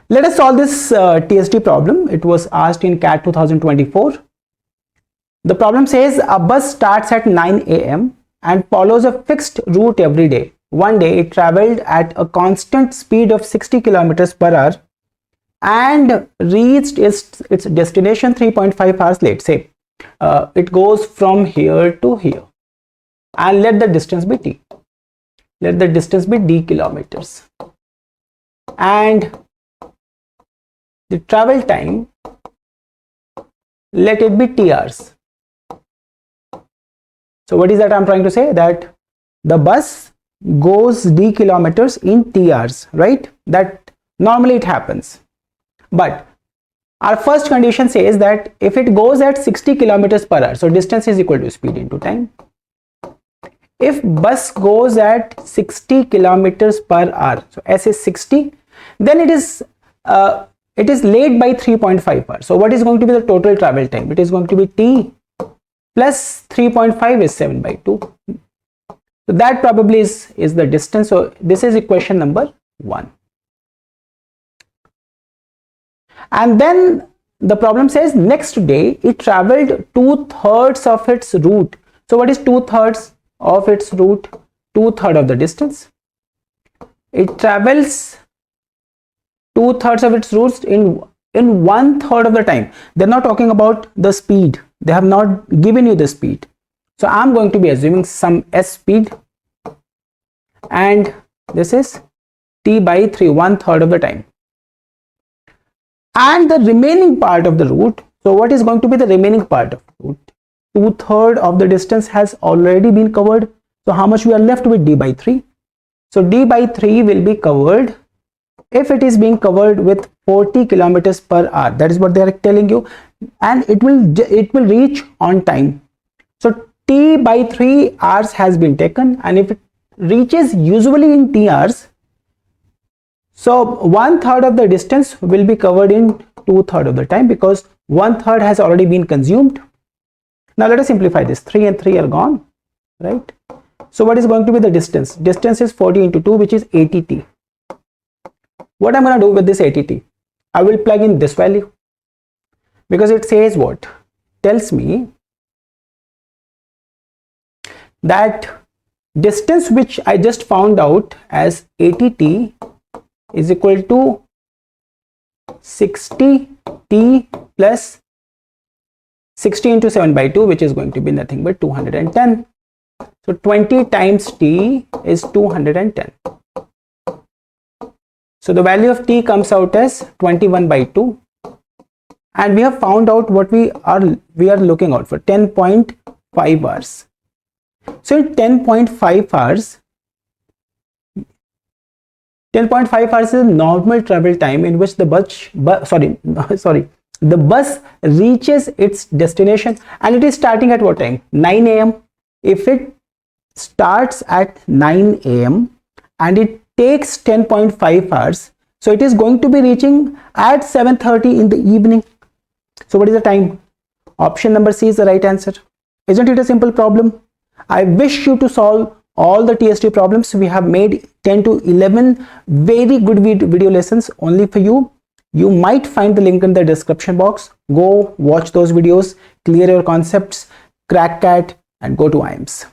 Let us solve this TST problem. It was asked in CAT 2024. The problem says a bus starts at 9 a.m. and follows a fixed route every day. One day it traveled at a constant speed of 60 kilometers per hour and reached its destination 3.5 hours late. Say it goes from here to here, and let the distance be t. Let the distance be d kilometers, and the travel time, let it be t hours. So what is that I'm trying to say? That the bus goes d kilometers in t hours, right? That normally it happens. But our first condition says that if it goes at 60 kilometers per hour, so distance is equal to speed into time. If bus goes at 60 kilometers per hour, so s is 60, then it is late by 3.5 hours. So what is going to be the total travel time? It is going to be t plus 3.5 is 7 by 2. So that probably is the distance. So this is equation number 1. And then the problem says next day it traveled 2/3 of its route. So what is 2/3 of its route? 2/3 of the distance. It travels 2/3 of its routes in 1/3 of the time. They're not talking about the speed. They have not given you the speed. So I'm going to be assuming some s speed, and this is t by 3, 1/3 of the time. And the remaining part of the route, so what is going to be the remaining part of the route? 2/3 of the distance has already been covered. So how much we are left with? D by 3. So D by 3 will be covered if it is being covered with 40 kilometers per hour. That is what they are telling you, and it will reach on time. So T by 3 hours has been taken, and if it reaches usually in T hours, so 1/3 of the distance will be covered in 2/3 of the time, because 1/3 has already been consumed. Now let us simplify this. 3 and 3 are gone, right? So what is going to be the distance? Distance is 40 into 2, which is 80 t. What I'm going to do with this 80 t? I will plug in this value, because it says what? Tells me that distance which I just found out as 80 t is equal to 60 t plus 60 into 7 by 2, which is going to be nothing but 210. So 20 times t is 210. So the value of t comes out as 21 by 2, and we have found out what we are looking out for, 10.5 hours. So in 10.5 hours, 10.5 hours is a normal travel time in which the bus reaches its destination, and it is starting at what time? 9 a.m. If it starts at 9 a.m. and it takes 10.5 hours, so it is going to be reaching at 7:30 in the evening. So what is the time? Option number C is the right answer. Isn't it a simple problem? I wish you to solve all the TST problems. We have made 10 to 11 very good video lessons only for you. You might find the link in the description box. Go watch those videos, clear your concepts, crack CAT, and go to IIMS.